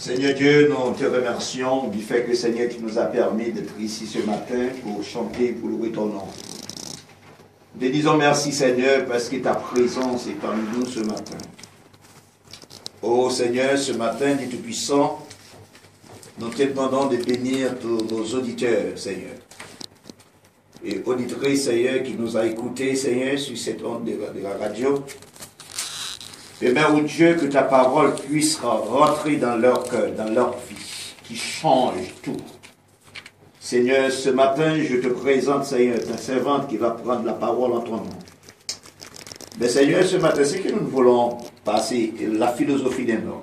Seigneur Dieu, nous te remercions du fait que Seigneur, tu nous as permis d'être ici ce matin pour chanter, pour louer ton nom. Nous te disons merci Seigneur parce que ta présence est parmi nous ce matin. Oh Seigneur, ce matin, Dieu Tout-Puissant, nous te demandons de bénir tous nos auditeurs, Seigneur. Et auditrices, Seigneur, qui nous a écoutés, Seigneur, sur cette onde de la radio. Permets, oh Dieu, que ta parole puisse rentrer dans leur cœur, dans leur vie, qui change tout. Seigneur, ce matin, je te présente, Seigneur, ta servante qui va prendre la parole en ton nom. Mais Seigneur, ce matin, c'est que nous ne voulons pas, c'est la philosophie d'un homme.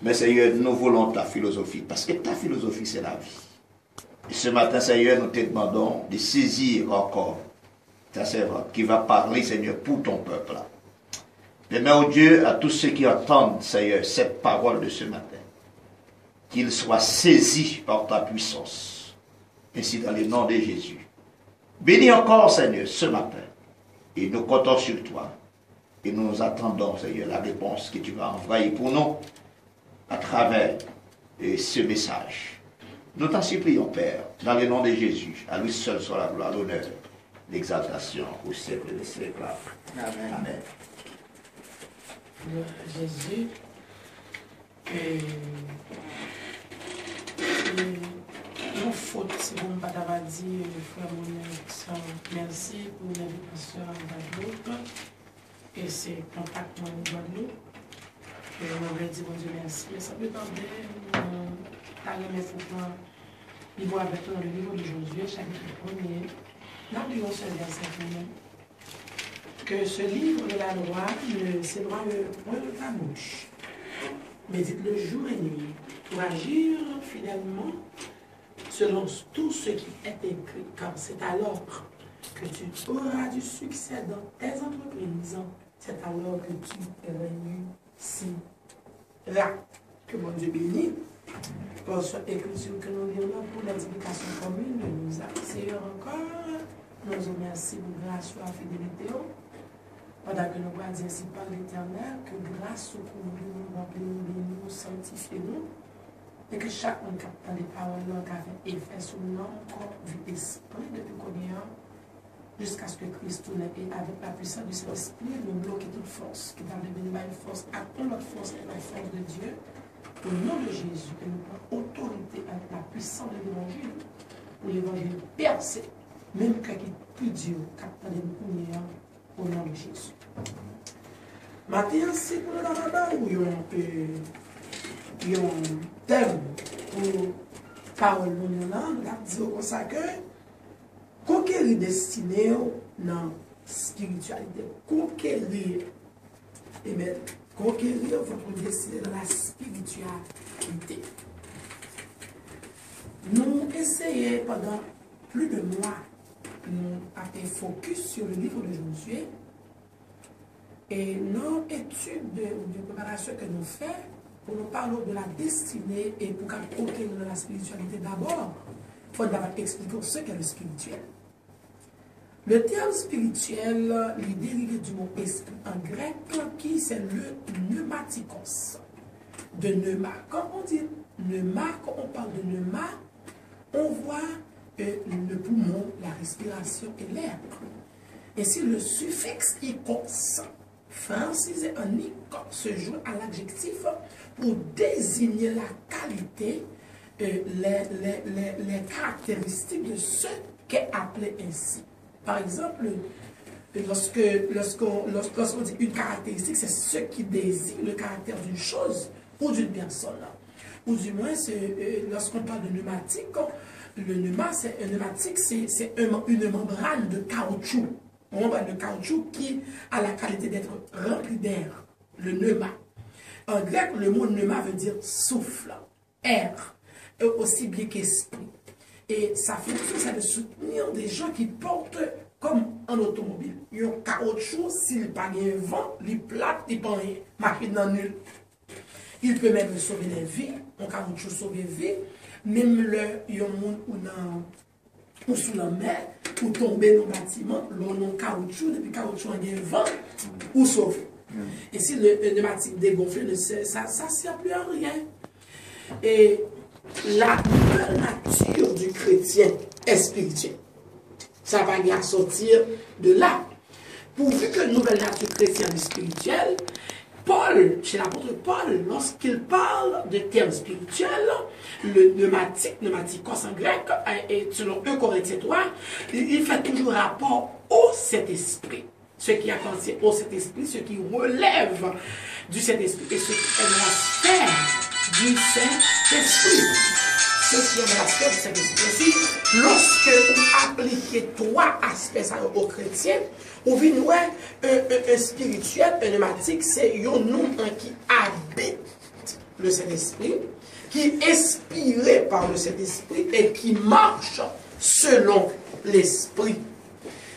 Mais Seigneur, nous voulons ta philosophie, parce que ta philosophie, c'est la vie. Et ce matin, Seigneur, nous te demandons de saisir encore ta servante qui va parler, Seigneur, pour ton peuple. Permets, oh Dieu, à tous ceux qui entendent, Seigneur, cette parole de ce matin, qu'ils soient saisis par ta puissance. Ainsi, dans le nom de Jésus. Bénis encore, Seigneur, ce matin. Et nous comptons sur toi. Et nous attendons, Seigneur, la réponse que tu vas envoyer pour nous à travers ce message. Nous t'en supplions, Père, dans le nom de Jésus. À lui seul soit la gloire, l'honneur, l'exaltation au siècle des siècles. Amen. Amen. Jésus, nos fautes, si vous ne pas dit, frère Mounier, merci pour l'invitation à Guadeloupe et c'est contact en Guadeloupe. Et on aurait dit, bon Dieu, merci. Ça peut tarder, t'as mes faux il voit avec dans le livre de Josué, chapitre 1er, dans le seul verset que ce livre de la loi ne s'éloigne point de ta bouche. Médite-le jour et nuit pour agir fidèlement selon tout ce qui est écrit, car c'est alors que tu auras du succès dans tes entreprises. C'est alors que tu réussiras. Que mon Dieu bénisse pour cette écriture que nous lisons pour l'édification commune de nous. Seigneur encore, nous remercions pour grâce et fidélité. Pendant que nous voyons ainsi par l'Éternel, que grâce au couvre-nous, remplis-nous, sanctifiez-nous, et que chacun qui a les paroles qui a fait effet sur nous, corps, vie, esprit, depuis qu'on est jusqu'à ce que Christ tourne et avec la puissance du Saint-Esprit, nous bloquer toute force, qui va devenir une force, appelons notre force et la force de Dieu, au nom de Jésus, que nous prenons autorité avec la puissance de l'Évangile, pour l'Évangile percer, même quand il est plus dur, qu'attendez nous au nom de Jésus. Maintenant, c'est pour le Ramadan où il y a un thème pour parole nous avons dit comme ça que conquérir destiné dans la spiritualité. Conquérir, et bien, conquérir votre destinée dans la spiritualité. Nous essayons pendant plus de mois, nous avons focus sur le livre de Josué. Et nos études de préparation que nous faisons, pour nous parler de la destinée et pour conquérir dans la spiritualité d'abord, il faut d'abord expliquer ce qu'est le spirituel. Le terme spirituel est dérivé du mot esprit en grec qui c'est le pneumatikos. De pneuma. Quand on dit pneuma, quand on parle de pneuma, on voit le poumon, la respiration et l'air. Ainsi, le suffixe ikos, francisé en ikos, se joue à l'adjectif pour désigner la qualité, les caractéristiques de ce qu'est appelé ainsi. Par exemple, lorsqu'on dit une caractéristique, c'est ce qui désigne le caractère d'une chose ou d'une personne. Ou du moins, lorsqu'on parle de pneumatique, le pneumatique, c'est une membrane de caoutchouc. Une membrane de caoutchouc qui a la qualité d'être remplie d'air. Le pneuma. En grec, le mot pneuma veut dire souffle, air, aussi bien qu'esprit. Et sa fonction, c'est de soutenir des gens qui portent comme en automobile. Il y a un caoutchouc, s'il n'y a pas de vent, il plate, il pas rien. Machine dans nul. Il peut même sauver des vies. Un caoutchouc sauve des vies. Même il y a un monde ou sous la mer, ou tomber dans le bâtiment, l'on a caoutchouc, depuis caoutchouc en vent, ou sauve. Et si le pneumatique dégonflé, ça ne sert plus à rien. et la nouvelle nature du chrétien est spirituelle. Ça va bien sortir de là. Pourvu que la nouvelle nature chrétienne est spirituelle, Paul, chez l'apôtre Paul, lorsqu'il parle de termes spirituels, le pneumatikos en grec, et selon 1 Corinthiens 3, il fait toujours rapport au Saint-Esprit. Ce qui appartient au Saint-Esprit, ce qui relève du Saint-Esprit, et ce qui est la sphère du Saint-Esprit. Ce qui est la sphère du Saint-Esprit. Lorsque vous appliquez trois aspects aux chrétiens, vous voyez un spirituel, un pneumatique, c'est un nom qui habite le Saint-Esprit, qui est inspiré par le Saint-Esprit et qui marche selon l'Esprit.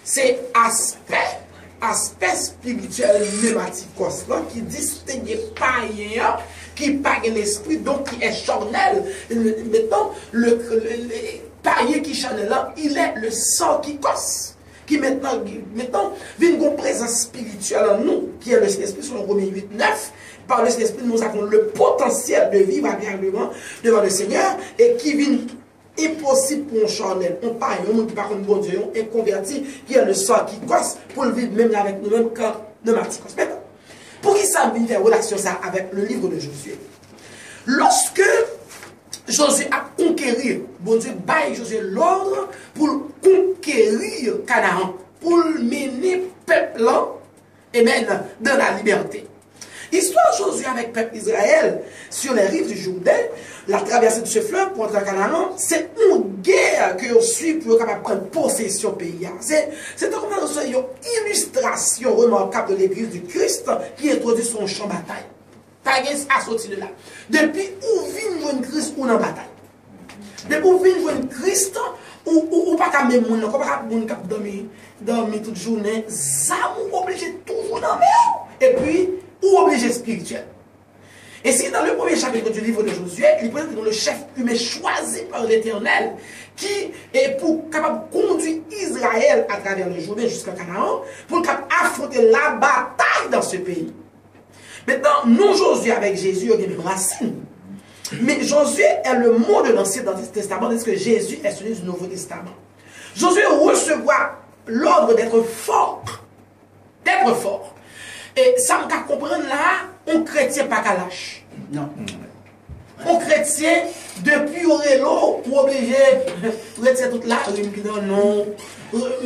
C'est aspect spirituel pneumatique qui distingue païen, qui pague l'esprit, donc qui est charnel. Mettons, le païen qui charnel là, il est le sang qui cosse. Qui maintenant vient une présence spirituelle en nous, qui est le Saint-Esprit, selon Romains 8, 9. Par le Saint-Esprit, nous avons le potentiel de vivre agréablement devant le Seigneur, et qui vient impossible pour un charnel, on parle, un monde qui parle de bon Dieu, un converti, qui a le sang qui cosse, pour le vivre même avec nous-mêmes quand pneumatique. Pour qui ça vit en relation ça avec le livre de Josué? Lorsque Josué a conquéri, bon Dieu baille Josué l'ordre pour conquérir Canaan, pour mener peuple dans la liberté. Histoire Josué avec le peuple Israël sur les rives du Jourdain, la traversée de ce fleuve pour entrer à Canaan, c'est une guerre que on suit pour capable prendre possession du pays. C'est une illustration remarquable de l'église du Christ qui introduit son champ de bataille. Pas à sortir de là. Depuis où vient une Christ ou dans la bataille. Depuis où vient une Christ ou pas qu'à même monde, pas qu'à monde qui dormir toute journée, ça nous oblige toujours dans la mer. Et puis ou obligé spirituel. Et si dans le premier chapitre du livre de Josué, il présente le chef humain choisi par l'Éternel, qui est pour capable de conduire Israël à travers le Jourdain jusqu'à Canaan, pour capable affronter la bataille dans ce pays. Maintenant, nous Josué avec Jésus, il y a une racine. Mais Josué est le mot de l'Ancien Testament, tandis que Jésus est celui du Nouveau Testament. Josué recevra l'ordre d'être fort. D'être fort. Et ça me fait comprendre là, on chrétien pas qu'à lâche. Non. On chrétien, depuis Aurélo, pour obliger, chrétien toute la rue, non,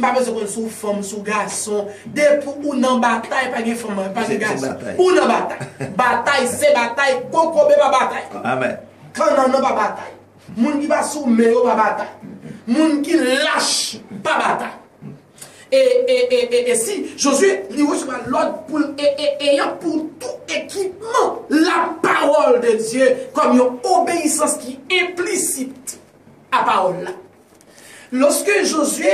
pas besoin de sous femme, sous garçon, depuis ou dans bataille, pas de femme, pas de garçon. Ou dans bataille. Bataille, c'est bataille, coco, pas bataille. Amen. Quand on n'a pas bataille, moun qui va soumettre, pas bataille. Moun qui lâche, pas bataille. Et si Josué lui reçoit l'ordre pour ayant pour tout équipement la parole de Dieu comme une obéissance qui est implicite à la parole là. Lorsque Josué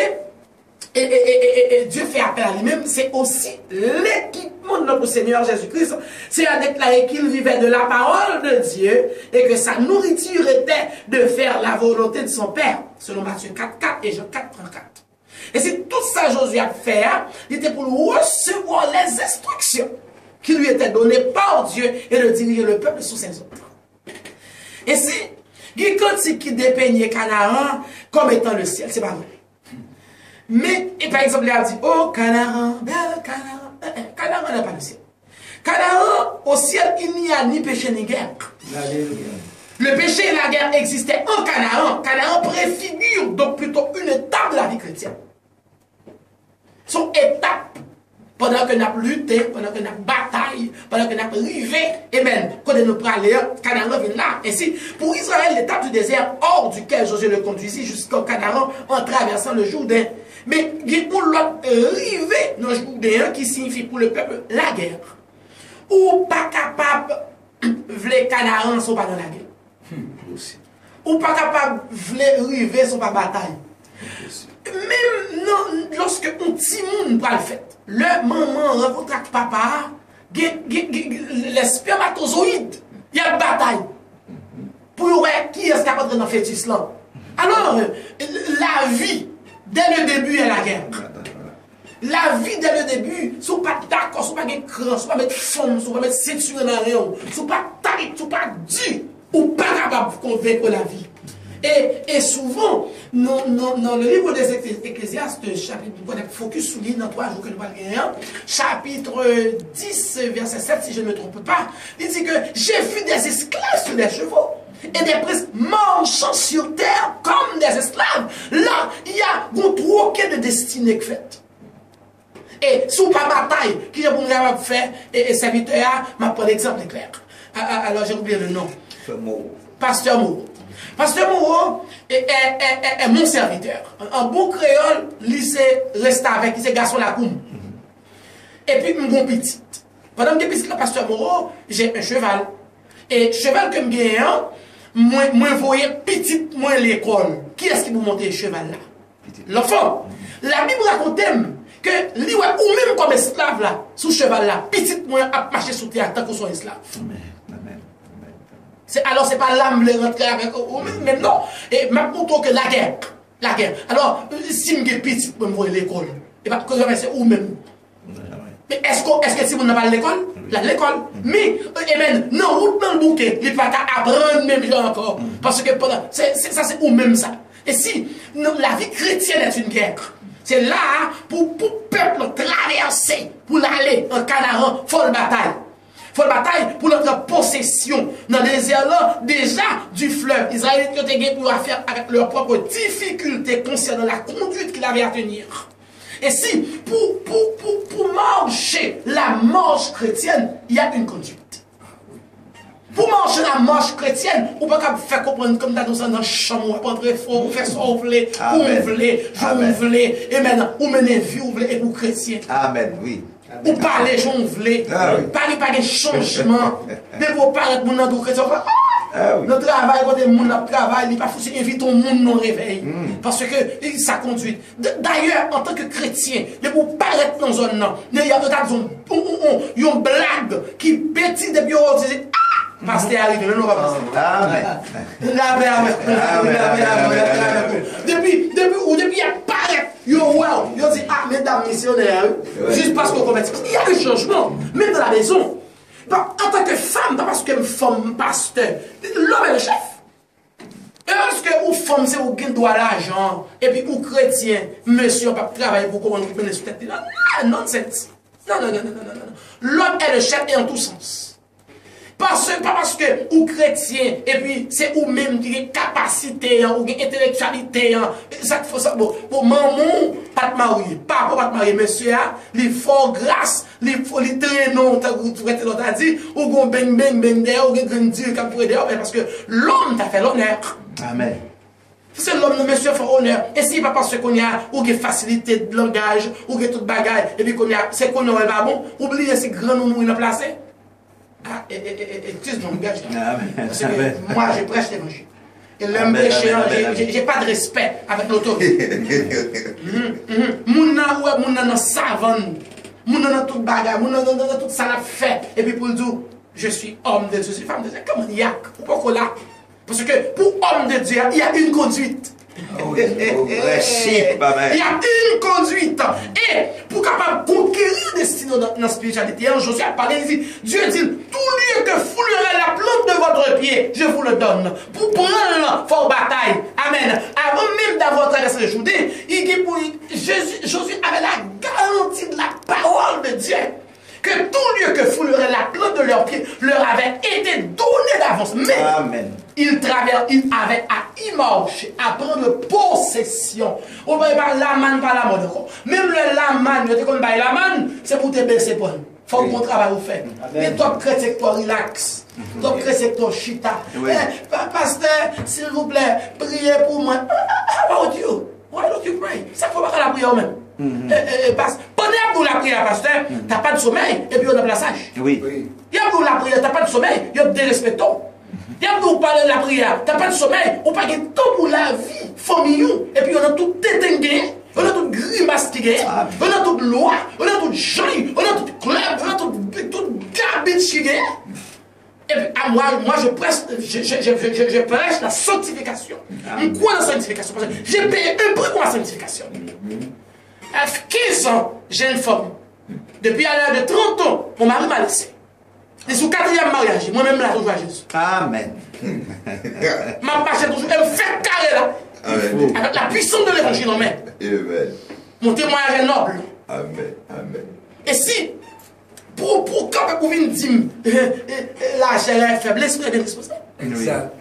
et Dieu fait appel à lui-même, c'est aussi l'équipement de notre Seigneur Jésus-Christ. C'est à déclarer qu'il vivait de la parole de Dieu et que sa nourriture était de faire la volonté de son Père, selon Matthieu 4:4 et Jean 4:34. Et c'est tout ça Josué a fait, il était pour recevoir les instructions qui lui étaient données par Dieu et de diriger le peuple sous ses ordres. Et c'est quand qui dépeignait Canaan comme étant le ciel, c'est pas vrai. Mais, et par exemple, il a dit, oh Canaan, belle Canaan, Canaan n'est pas le ciel. Canaan, au ciel, il n'y a ni péché ni guerre. Le péché et la guerre existaient en Canaan. Canaan préfigure donc plutôt une étape de la vie chrétienne. Son étape, pendant que nous avons lutté, pendant que nous avons bataillé, pendant que nous avons rivé, et même quand nous parlons, Canaan vient là. Ainsi, pour Israël, l'étape du désert hors duquel Josué le conduisit jusqu'au Canaan en traversant le Jourdain. Mais il y a pour l'autre rivé dans le Jourdain qui signifie pour le peuple la guerre. Ou pas capable, les Canaan ne sont pas dans la guerre. Ou pas capable, les river sont pas bataille. Même non, lorsque un petit monde va le faire, le maman rencontre avec papa, les spermatozoïdes, il y a une bataille. Pour voir qui est-ce qui a rentré dans le fœtus là. Alors, la vie, dès le début, est la guerre. La vie, dès le début, si vous pas d'accord, si vous pas de cran, si vous pas mettre femme, si vous pas mettre ceinture dans rien, si vous pas taille, si vous pas dit, ou pas capable de convaincre la vie. Et souvent, dans le livre des Ecclésiastes, chapitre, on a focus sur lui dans 3 jours que nous parlons, chapitre 10, verset 7, si je ne me trompe pas, il dit que j'ai vu des esclaves sur des chevaux et des princes marchant sur terre comme des esclaves. Là, il y a un troquet de destinée qui fait. Et sous pas bataille, qui est pour nous faire, et serviteur, m'a pris l'exemple clair. Alors j'ai oublié le nom. Pasteur Moreau. Pasteur Moreau est mon serviteur. Un bon créole, il reste avec, il c'est garçon la coum. Et puis, mon bon petit. Pendant que je suis pasteur Moreau, j'ai un cheval. Et cheval que je gagne, moi voyais petit, moi l'école. Qui est-ce qui vous monte le cheval là? L'enfant. La Bible raconte que lui, ou même comme esclave là, sous cheval là, petit, moi a marché sous terre tant qu'on soit esclave. Alors, ce n'est pas l'âme de rentrer avec eux, même non. Et même plutôt que la guerre. La guerre. Alors, si je suis petit, je vais voir l'école. Et pas que c'est où même. Mais est-ce que si vous n'avez pas l'école, l'école, mais, et même, non, route dans le bouquet, il ne va pas apprendre même genre encore. Parce que ça, c'est où même ça. Et si la vie chrétienne est une guerre, c'est là pour le peuple traverser, pour aller en Canaan, folle bataille. Il faut la bataille pour notre possession dans le désert là, déjà du fleuve. Israël qui ont été pour faire avec leurs propres difficultés concernant la conduite qu'il avait à tenir. Et si, pour marcher la marche chrétienne, il y a une conduite. Pour marcher la marche chrétienne, on ne peut pas faire comprendre comme dans une chambre, on peut faire ça, on voulait, on voulait, on voulait, et maintenant, on mène vie, on voulait, et pour chrétien. Amen, oui. Ou pas les gens voulaient, pas de changement. Mais pour paraître mon nom chrétien, notre travail, quand le monde travaille, il ne faut pas inviter le monde non réveil. Parce que ça conduit. D'ailleurs, en tant que chrétien, pour paraître dans une zone, il y a une blague qui pétille depuis on dit pasteur arrive, le nom va passer. Depuis il apparaît, il dit ah mesdames missionnaires, juste parce qu'on commet. Il y a un changement, même dans la maison. En tant que femme, pas parce que je suis femme pasteur, l'homme est le chef. Est-ce que vous femme, c'est vous qui doit l'argent, et puis vous chrétien, monsieur, on ne peut pas travailler pour comment vous prenez sous tête. Non, nonsense. Non. L'homme est le chef et en tout sens. Pas parce que vous chrétien, et puis c'est vous même qui avez capacité, ou qui intellectualité. Ça faut ça. Bon, maman, pas de marier, papa, pas de marier, monsieur, il faut grâce, il faut les traîner, l'autre a dit, ou qu'on bang d'air, ou qu'on grandit, comme pour d'air, parce que l'homme t'a fait l'honneur. Amen. C'est l'homme de monsieur fait honneur. Et si pas parce qu'on y a ou qui facilité de langage, ou qui tout bagage, et puis qu'on y a, c'est qu'on n'aurait pas bon, oubliez ces grands noms nous placés. Ah, excuse-moi, gars. Parce que moi, je prêche l'évangile. Et l'homme prêché, j'ai pas de respect avec l'autorité. Moun nan savane, moun nan tout bagage, moun nan tout ça l'a fait. Et puis pour le dire, je suis homme de Dieu, je suis femme de Dieu. Comment il y a? Pourquoi là? Parce que pour homme de Dieu, il y a une conduite. Il y a une conduite. Et pour capable conquérir destinée dans la spiritualité, Josué a parlé, il dit, Dieu dit, tout lieu que foulerait la plante de votre pied, je vous le donne. Pour prendre fort bataille. Amen. Avant même d'avoir traversé le Jourdain, il dit pour Josué avait la garantie de la parole de Dieu. Que tout lieu que foulerait la plante de leurs pieds leur avait été donné d'avance. Mais amen. Il avait à y marcher, à prendre possession. On ne peut pas la manne par la mode. Même le laman, la manne, c'est pour te baisser pour nous. Il faut qu'on travaille au fait. Et toi, chrétien, toi, relax. Toi, chrétien, toi, chita. Pasteur, s'il vous plaît, priez pour moi. How about you? Why don't you pray? Ça ne faut pas la prière même. Pendant pour la prière, pasteur, tu n'as pas de sommeil et puis on a plaçage. Oui. Il y a pour la prière, tu n'as pas de sommeil, il y a des respectants. Il y a pour parler de la prière, tu n'as pas de sommeil, on n'a pas de temps pour la vie, famille, et puis on a tout éteigné, on a tout grimasqué, on a toute loi, on a toute jolie, on a tout club, on a tout garbage. Et puis, moi je prêche la sanctification. Quoi la sanctification? Parce que j'ai payé un prix pour la sanctification. À 15 ans, j'ai une femme. Depuis à l'âge de 30 ans, mon mari m'a laissé. Et sur le 4e mariage, moi-même là, toujours à Jésus. Amen. Ma marche toujours, elle me fait carré là. Amen. Avec la puissance de l'évangile en main. Amen. Mon témoignage est noble. Amen. Amen. Et si, pour venir dire, la chair est faible, l'esprit est bien disposé. Exact.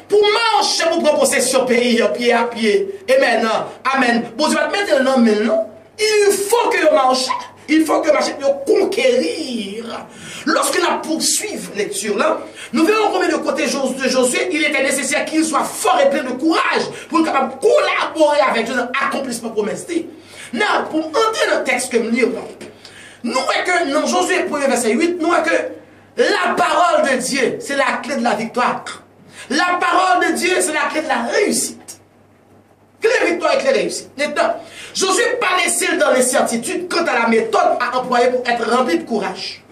Pour marcher, pour prendre possession pays, pied à pied. Et maintenant, amen. Bon, tu vas te mettre le nom maintenant. Il faut que je marche. Il faut que je marche pour conquérir. Lorsque nous poursuivons la lecture là, nous verrons combien de côté de Josué, il était nécessaire qu'il soit fort et plein de courage pour être capable de collaborer avec Dieu dans l'accomplissement promesé. Non, pour entrer dans le texte que nous lisons, nous voyons que dans Josué 1er verset 8, nous voyons que la parole de Dieu, c'est la clé de la victoire. La parole de Dieu, c'est la clé de la réussite. Clé victoire et clé réussite. Maintenant, Josué n'est pas laissé dans l'incertitude quant à la méthode à employer pour être rempli de courage.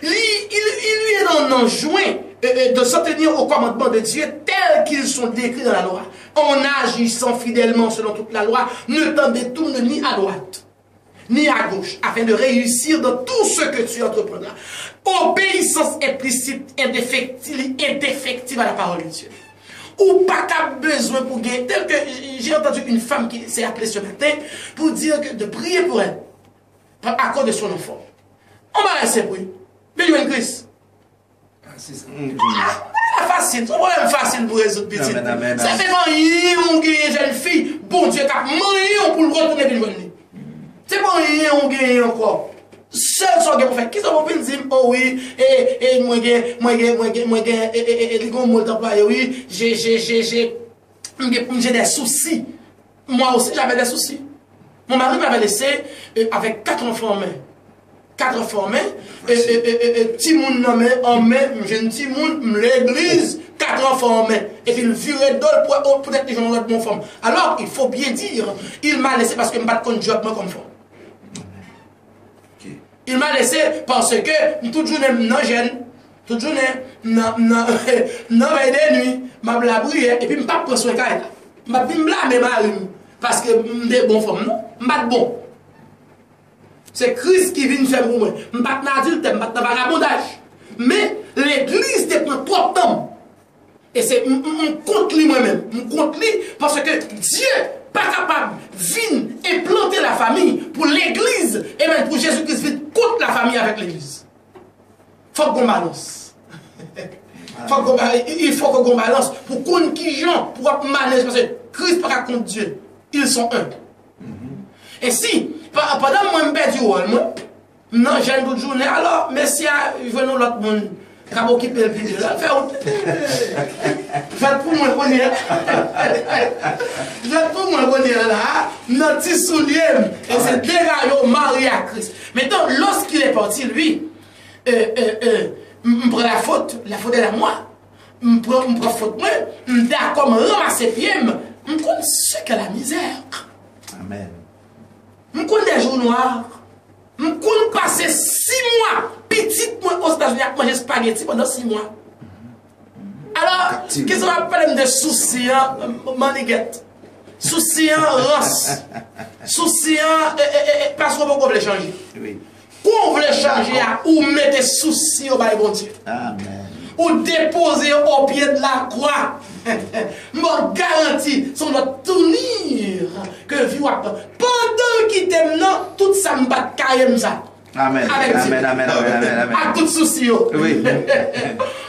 Il lui est enjoint de s'en tenir aux commandements de Dieu tels qu'ils sont décrits dans la loi. En agissant fidèlement selon toute la loi, ne t'en détourne ni à droite, ni à gauche, afin de réussir dans tout ce que tu entreprendras. Obéissance implicite, indéfectible à la parole de Dieu. Ou pas qu'à besoin pour gagner, tel que j'ai entendu une femme qui s'est appelée ce matin pour dire que de prier pour elle, à cause de son enfant. On va rester pour lui. Mais il y a une crise. C'est ça. C'est facile, c'est un problème facile pour résoudre petit. Ça fait quand on gagne une jeune fille, bon Dieu, qui a moyen pour le retourner de journée. C'est pas rien on gagne encore. Seul son gars pour faire. Qui sont pour dire, oh oui, et moi, oui, j'ai des soucis. Moi aussi, j'avais des soucis. Mon mari m'avait laissé avec 4 enfants en main. 4 enfants en main, petit monde en main, jeune petit monde, l'église, 4 enfants en main. Et puis il virait d'ol pour être les gens de mon femme. Alors, il faut bien dire, il m'a laissé parce que je ne me bats contre job comme femme. Il m'a laissé parce que toute journée, non jeune, toute journée, non veille de nuit, je me blabouille et puis je ne pas prendre soin de elle. Je me blâme parce que je suis bon femme, non? Je ne suis pas bon. C'est Christ qui vient faire pour moi. Je ne suis pas adulte, je ne suis pas vagabondage. Mais l'église prend trop de temps. Et c'est je compte lui moi-même. Je compte lui parce que Dieu n'est pas capable de venir et planter la famille pour l'église et même pour Jésus-Christ vient contre la famille avec l'église. Il faut qu'on balance. Il faut qu'on balance pour qu'on qui gens pour manager parce que Christ n'est pas contre Dieu. Ils sont un. Et si, pendant moi je perds du rôle, non, j'ai une autre journée, alors, merci à venons l'autre monde. Quand vous occupez le pays, là, faites pour moi qu'on est là. Faites pour moi qu'on est là, notre petit soulier, et c'est déjà marié à Christ. Maintenant, lorsqu'il est parti, lui, je prends la faute est à moi. Je prends la faute, moi, je d'accord, je ramasse les pieds, je connais ce qu'est la misère. Amen. Je connais des jours noirs. Je connais passer 6 mois, petit moi aux États-Unis, à manger spaghetti pendant 6 mois. Alors, qu'est-ce qu'on appelle des soucis, maniguette? Soucis, race. Soucis, parce qu'on veut changer. Oui. Qu'on veut changer, ou mettre soucis au bas bon Dieu. Amen. Ou déposer au pied de la croix. Mon garantie, son doit tournir que vie pendant qu'il t'aime, non, tout ça me bat carrément ça. Amen. Amen. Amen. Amen. À tout souci. Oui.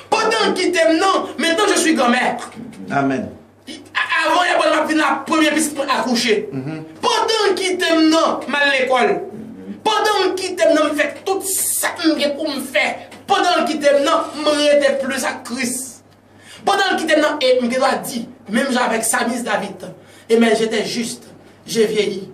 Pendant qu'il t'aime, non, maintenant je suis grand-mère. Amen. Avant, il y a la première piste pour accoucher. Pendant qu'il t'aime, non, mal à l'école. Pendant qu'il t'aime, non, me fait tout ça pour me faire. Pendant qu'il t'aime, non, je ne plus à Christ. Pendant qu'il t'aime, non, et je dois dire, même avec Samis David, et mais j'étais juste, j'ai vieilli.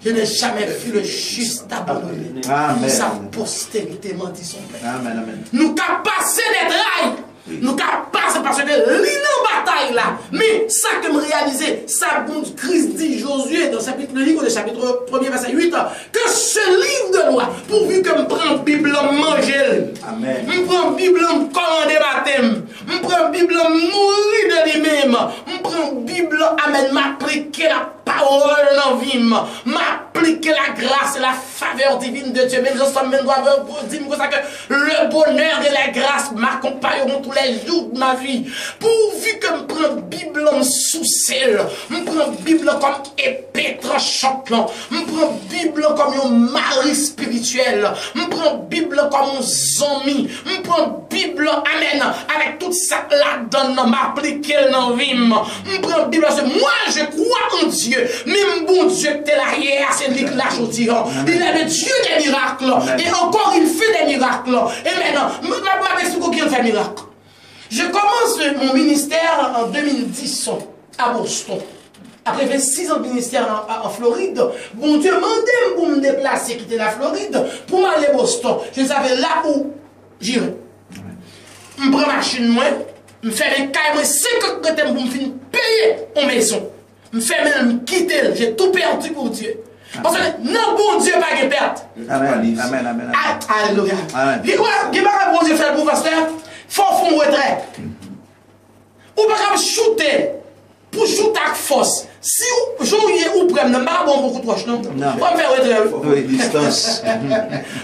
Je n'ai jamais vu le juste abandonné. Amen. Sa postérité m'en dit son père. Amen. Amen. Nous qu'à passer des rails. Nous qu'à passer parce que l'île bataille là. Mais ça que me réaliser, ça Christ dit Josué dans le livre de chapitre 1er verset 8, que ce livre de loi, pourvu que je prends la Bible en manger, je prends la Bible en commander baptême, je prends la Bible en mourir de lui-même, je prends la Bible amen m'appliquer la parole dans la vie, m'appliquer m'appliquer la grâce et la faveur divine de Dieu. Même je suis même doit dire ça que le bonheur et la grâce m'accompagneront tous les jours de ma vie. Pourvu que je prends la Bible en sous-sel, je prends la Bible comme épée tranchante, je prends la Bible comme un mari spirituel, je prends la Bible comme un zombie, je prends la Bible, amen, avec tout ça là-dedans, m'appliquer dans la vie. Je prends la Bible, moi je crois en Dieu, même bon Dieu que t'es là hier, c'est lui qui l'a choisi. Il est le Dieu des miracles, et encore il fait des miracles. Et maintenant, je vais expliquer qu'il fait des miracles. Je commence mon ministère en 2010 à Boston. Après 26 ans de ministère en Floride, bon Dieu m'a demandé pour me déplacer, quitter la Floride, pour aller à Boston. Je savais là où j'irais. Je prends ma machine, moi, je fais mes cailles, 50 pour me finir payer en maison. Je fais même quitter, j'ai tout perdu pour Dieu. Parce que non, bon Dieu, pas de perte. Amen, amen, amen. Alléluia. Amen. Dis quoi, bon Dieu fait pour pasteur, faut faire un retrait. Ou pas shooter. Pour shooter avec force. Si vous jouez ou prenez, pas bon beaucoup trop, non? Non. On va faire retrait. Oui, distance.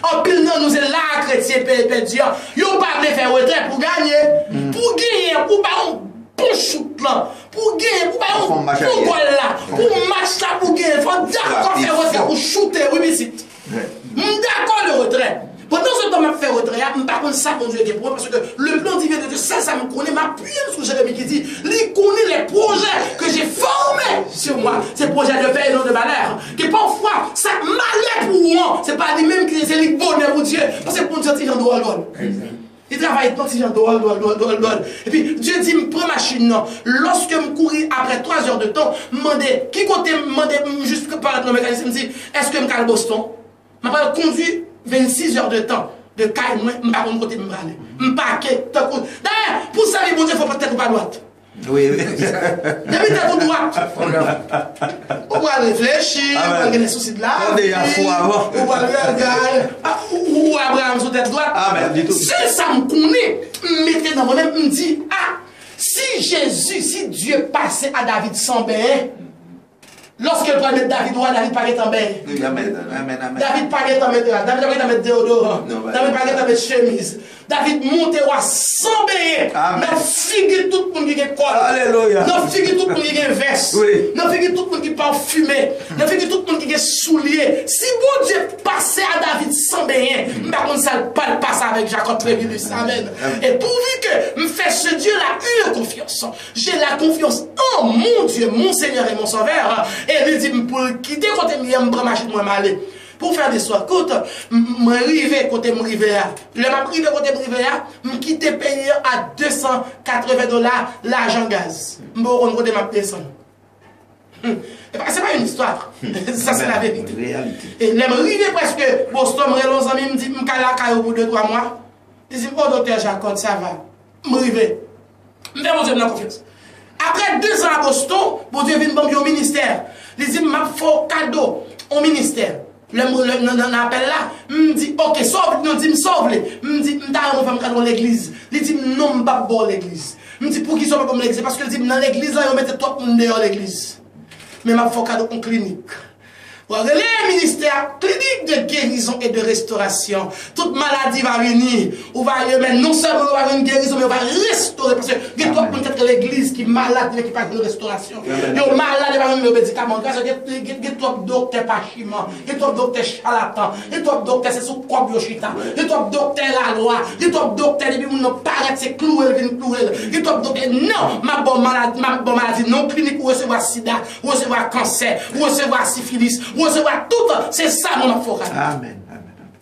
En pile, non, nous sommes là, chrétiens, perdu. Ils n'ont pas faire retrait pour gagner. Pour gagner, pour pas un bon shoot là. Pour gagner, pour pas un bon goal là. Pour match là, pour gagner. Il faut d'accord faire retrait pour shooter. Oui, mais c'est. D'accord le retrait. Pendant ce temps, je fais retrait, je ne sais pas ça pour Dieu qui est pour moi, parce que le plan divin de Dieu, ça me connaît, m'appuie sur Jérémie qui dit, il connaît les projets que j'ai formés sur moi. Ces projets de paix et non de malheur. Que parfois, ça malheur pour moi, c'est pas lui-même qui c'est le bonheur pour Dieu. Parce que pour Dieu, c'est un doigt. Il travaille tant que c'est un doigt. Et puis, Dieu dit, prends ma machine. Lorsque je couris après 3 heures de temps, je me demande, qui côté, juste par le mécanisme, je me dis, est-ce que je me calme Boston? Je me conduit 26 heures de temps de caille, je ne sais pas côté me aller. Je ne paquet. D'ailleurs, pour ça, bon Dieu, il faut peut-être pas droite. Oui, oui. Depuis que tu droite, on va réfléchir, on va regarder les soucis de la vie, on va regarder, ou Abraham sur tête droite. Si ça me connaît, mettez dans moi-même, me dit, ah, si Dieu passait à David sans bain, lorsqu'il prend David droit, David pas en bain. David pas en mettre, David pas en mettre déodorant. David pas en mettre chemise. David monte sans bain. Dans figure tout le monde qui est colle. Alléluia. Dans figure tout le monde qui est veste. Dans figure tout le monde qui parfumé. Dans figure tout le monde qui est soulier. Si bon Dieu passait à David sans bain, par contre ça ne passe avec Jacob Trévilus. Amen. Et pourvu que me fait ce Dieu-là une confiance, j'ai la confiance en mon Dieu, mon Seigneur et mon Sauveur. Et il dit pour quitter côté je me prends machine moi m'aller. Pour faire des soins, quand je arrive côté m'arrive le m'a pris de côté m'arrive me quitter payer à $280 l'argent gaz. M'bon côté m'a descendre. C'est pas une histoire. Ça c'est la vérité. Et là m'arrive presque Boston me amis me dit me cala caille au bout de 3 mois. Il dit oh docteur Jacob ça va. M'arrive. Me fait mon Dieu confiance. Après 2 ans à Boston, bon Dieu vient me au ministère. Il dit m'a faut cadeau au ministère. Le appel là, me dit ok, sauve, nous dit me sauve les. Me dit m'ta on va me l'église. Il dit non pas bon l'église. Me dit pour qui sauve comme l'église parce que dit dans l'église là on mettait tout le monde dehors l'église. Mais m'a faut cadeau en clinique. Les ministères cliniques de guérison et de restauration. Toute maladie va venir. On va mais non seulement on va avoir une guérison, mais on va restaurer. Parce que peut-être l'église qui est malade, qui n'a pas de restauration. Il est malade, il va avoir un médicament. Il y a trop de docteurs pas chimant. Il y a trop de docteurs charlatans. Il y a trop de docteurs, c'est sous quoi biochita. Il y a trop de docteurs la loi. Il y a trop de docteurs, les gens ne paraissent, c'est cloué, ils viennent clouer. Il y a trop de docteurs, non, ma bonne maladie, non clinique, ou recevoir sida, ou recevoir cancer, ou recevoir syphilis. Recevoir tout, c'est ça mon avocat. Amen.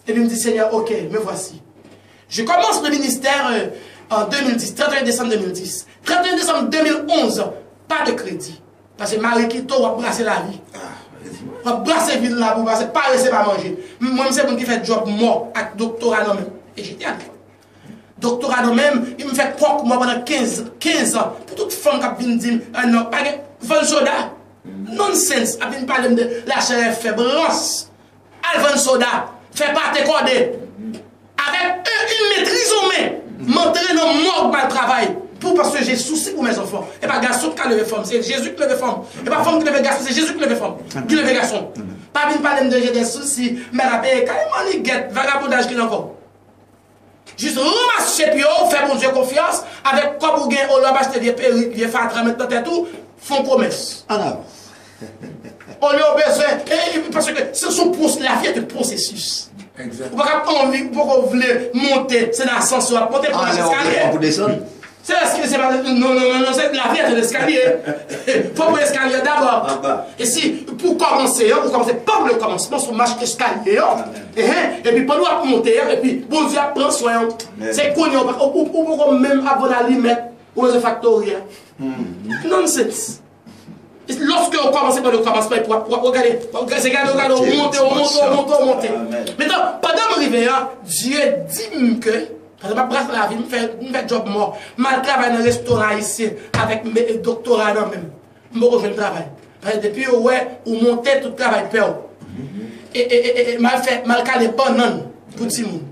Et puis il me dit Seigneur, ok, me voici. Je commence le ministère en 2010, 31 décembre 2010. 31 décembre 2011, pas de crédit. Parce que Marie Kito va brasser la vie. Va brasser la vie là pour passer, pas laisser pas manger. Moi, c'est mon qui fait job mort avec doctorat non même. Et j'étais à l'école. Doctorat non même, il me fait croire moi pendant 15 ans. Pour toute femme qui vient dire, non, pas de soda. Nonsense, à venir parler de la chair faiblesse. Alvan Soda, fait pas te coder. Avec une maîtrise en main, m'entrer dans le morgue mal travail. Parce que j'ai souci pour mes enfants. Et pas garçon qui a levé femme, c'est Jésus qui lève femme. Et pas femme qui lève garçon, c'est Jésus qui lève femme. Qui lève garçon. Pas bien parler de j'ai des soucis, mais la paix, carrément, les guettes, vagabondage qui est encore. Juste ramasser puis faire mon Dieu confiance, avec quoi vous gagnez, on va acheter des perruques, des fatras, maintenant tout, font promesse. En avant. On lui a besoin, parce que ce sont la vie de processus. Exact. Vous ne pouvez pas monter, c'est dans l'ascenseur, monter pour l'escalier. Pour descendre. C'est l'escalier, non, c'est la vie de l'escalier. Il faut pour l'escalier d'abord. Et si, pour commencer, pas pour le commencement, on marche l'escalier. Et puis, pendant qu'on monter, et puis, bon Dieu prend soin. C'est qu'on ou même avant la limite, ou les factories. Nonsense. Lorsque on commence par le commencement, pour regarder, on monte. Maintenant, pendant mon arrivée, Dieu dit que, parce que je brasse la vie, je fais job mort. Je travaille dans un restaurant ici, avec mes doctorats même. Je rejoins le travail. Depuis, on montait tout le travail de peur. Et je calé banane pour tout le monde.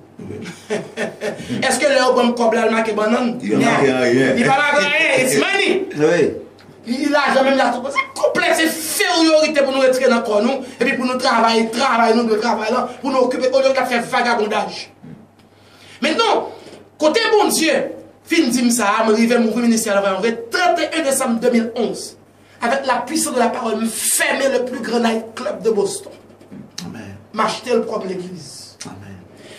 Est-ce que le bon comme l'allemand qui est banane? Il n'a rien. Il n'a rien. C'est money. Oui. Il a jamais la tout. C'est complexe, c'est infériorité pour nous retirer dans le corps, nous, et puis pour nous travailler là, pour nous occuper au lieu de faire vagabondage. Maintenant, côté bon Dieu, fin dit ça, je suis arrivé au ministère le 31 décembre 2011, avec la puissance de la parole, je fermé le plus grand night club de Boston. Amen. M'acheter le propre l'église. Amen.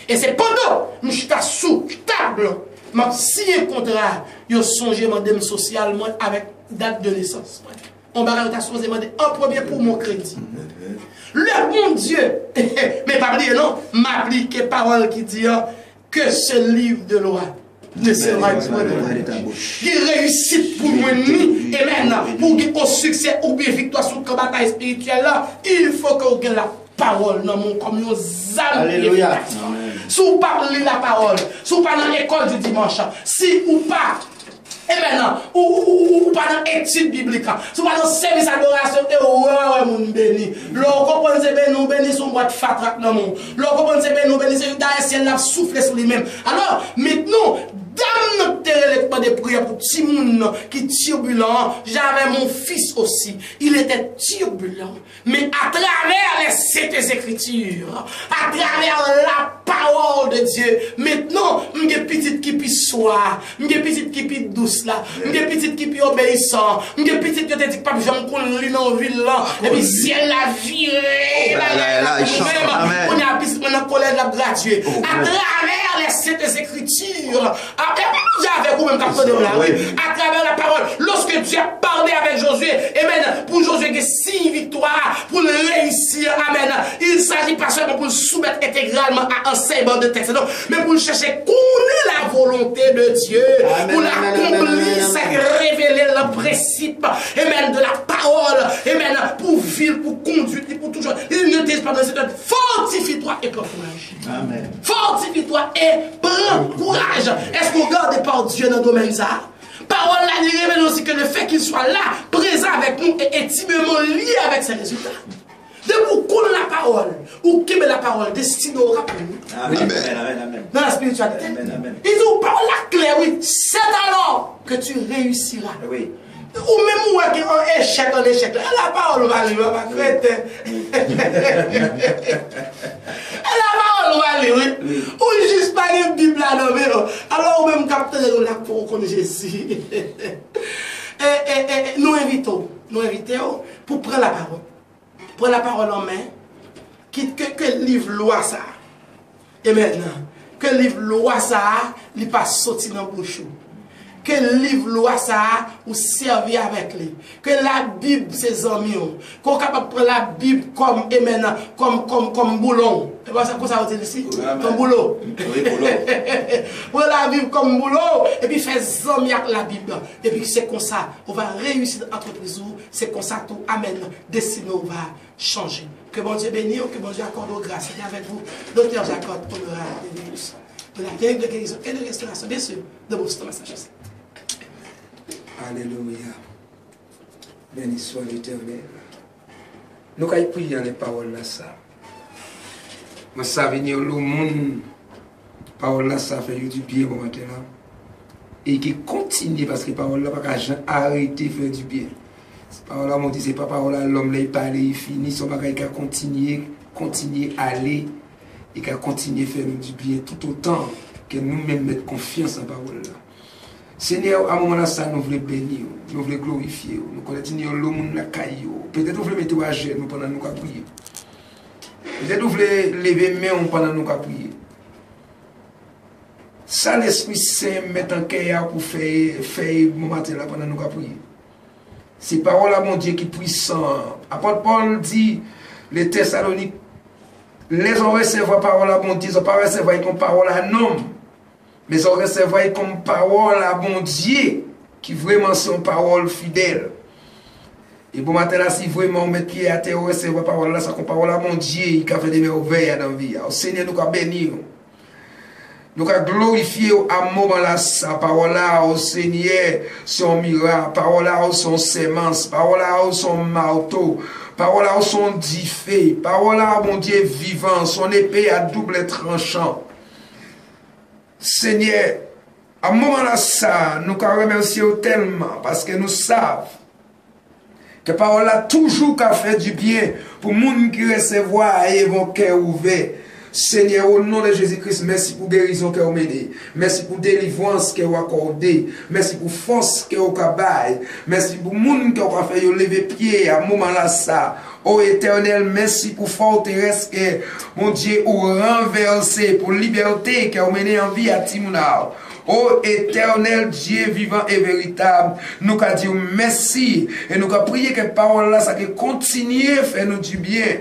Et c'est pendant que je suis sous table, je signé un contrat, je songe à socialement avec date de naissance. On va demander en premier pour mon crédit. Le bon Dieu, mais pas dire non, m'applique parole qui dit que ce livre de loi ne sera pas de réussite pour moi ni et maintenant pour qu'il succès ou bien victoire sur le bataille spirituelle là, il faut que vous ayez la parole dans mon comme nos âmes. Alléluia. Si vous parlez la parole, si vous parlez dans l'école du dimanche, si ou pas. Et maintenant, ou pas dans l'étude biblique, ou pas dans le service d'adoration, et mon béni. L'on comprend que nous bénis son boîte fatrak dans le monde. L'on comprend que nous bénis, c'est un ciel qui souffle sur lui-même. Alors, maintenant, dans notre terre de prière pour petit monde qui est turbulent, j'avais mon fils aussi. Il était turbulent. Mais à travers les sept écritures, à travers la parole de Dieu, maintenant, je suis petite qui peut soir, je suis petite qui peut douce là, je suis petite qui peut obéissant, je suis petite qui te dit pas j'aime qu'on lit dans la ville là, et puis si elle a viré, on a piscine, on a collège à graduer. À travers les sept écritures, j'avais vous même capté de là, à travers la parole, lorsque Dieu a parlé avec Josué, amen, pour Josué qui 6 victoires, pour le réussir, amen, il ne s'agit pas seulement pour le soumettre intégralement à un enseignement de texte, non, mais pour chercher connaître la volonté de Dieu, pour l'accomplir, c'est révéler le principe, amen, de la parole, amen, pour vivre, pour conduire, pour toujours. Il ne dit pas dans cette fortifie-toi et prends courage. Amen. Fortifie-toi et prends courage. Est-ce qu'on garde par Dieu dans le domaine ça? Parole là, il révèle aussi que le fait qu'il soit là, présent avec nous, est intimement lié avec ses résultats. De vous connaître la parole, ou qui met la parole, destinée au rappel. Amen. Dans la spiritualité. Il dit, parole la clé, oui. C'est alors que tu réussiras. Oui. Ou même moi qui est en échec, la parole va aller, va crête. La parole va aller, oui. Ou juste pas une Bible là, alors ou même capter la pour qu'on Jésus. Et nous invitons pour prendre la parole. Prendre la parole en main, que le livre loi ça. Et maintenant, que le livre loi ça, il pas sorti dans le bouchon. Que le livre loi ça, ou servir avec lui. Que la Bible, ses amis, qu'on est capable de prendre la Bible comme, et maintenant, comme boulon. Et bien, ça, comment ça veut dire ici? Comme boulot. Oui, boulot. Prendre la Bible comme boulot, et puis faire amis avec la Bible. Et puis, c'est comme ça, on va réussir dans l'entreprise, c'est comme ça, tout amène, destiné, on va changer. Que bon Dieu bénisse, que bon Dieu accorde grâce. Et avec vous, Dr. Jacob, de la clinique de guérison et de restauration, bien sûr, de Boston, Massachusetts. Alléluia. Béni soit l'Éternel. Nous allons prier les paroles là ça. Je sais venir le monde. Parole là ça fait du bien pour maintenant. Et qui continue parce que parole là pas arrêter de faire du bien. Parole à mon Dieu, c'est pas parole à l'homme, là, il parle, il finit, son bagage, il a continué à aller, et qu'il a continué à faire nous du bien, tout autant que nous-mêmes mettre confiance en parole là. Seigneur, à un moment là, ça nous voulons bénir, nous voulons glorifier, nous connaissons le monde la caillou. Peut-être nous voulons mettre à genoux pendant nous prier. Peut-être nous voulons lever main pendant nous prier. Ça, l'Esprit Saint met en cœur pour faire mon matin là pendant nous prier. C'est parole à mon Dieu qui est puissant. Apôtre Paul dit, les Thessaloniques, les ont recevoir parole à mon Dieu, ils n'ont pas recevoir comme parole à un homme. Mais ils ont recevoir comme parole à mon Dieu, qui vraiment sont parole fidèle. Et bon matin là, si vraiment on met pied à terre, on recevoir parole là, ça comme parole à mon Dieu, qui a fait des merveilles dans la vie. Au Seigneur, nous avons béni. Nous avons glorifié à un moment là, sa parole là, au Seigneur, son miracle, parole là, son sémence, parole là, son marteau, parole là, son diffé, parole là, mon Dieu vivant, son épée à double tranchant. Seigneur, à un moment là, ça, nous remercions tellement parce que nous savons que parole là toujours qu'a fait du bien pour les gens qui recevoir et vont cœur ouvert. Seigneur, au nom de Jésus-Christ, merci pour guérison que vous menez. Merci pour délivrance que vous accordez. Merci pour force que vous avez. Merci pour les gens qui ont fait lever pied à un moment là ça. Ô Éternel, merci pour forteresse que, mon Dieu, ou renversé, pour liberté que vous menez en vie à Timounao. Ô Éternel Dieu vivant et véritable, nous avons dit merci et nous avons prié que parole là, ça continue à faire nous du bien.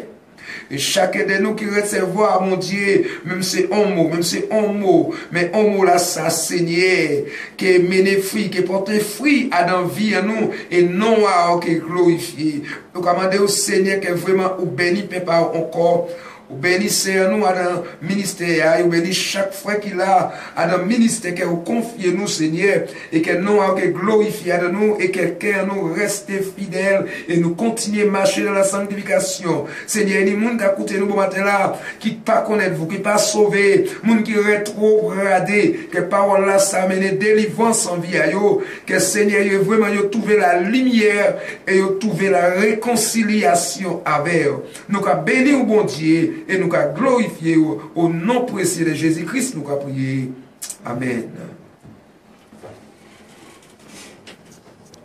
Et chacun de nous qui recevoir, mon Dieu, même c'est un mot, mais un mot là, ça, Seigneur, qui mène fruit, qui porte fruit à dans vie à nous, et non à qui glorifier. Nous commandons au Seigneur que vraiment, ou béni, papa, encore. Ou bénissez nous à dans le ministère, ou bénissez chaque fois qu'il a à dans le ministère que vous confiez nous, Seigneur, et que nous avons glorifié à nous, et que quelqu'un nous reste fidèle, et nous continuer à marcher dans la sanctification. Seigneur, il y a des gens qui écoutent nous bon matin là, qui ne pas connaître vous, qui ne pas sauver, des gens qui rétrogradés, que parole là, ça amène délivrance en vie à eux, que Seigneur, il vraiment trouvé la lumière, et il trouvé la réconciliation avec eux. Nous avons béni au bon Dieu, et nous avons glorifié au nom précieux de Jésus-Christ, nous avons prié. Amen.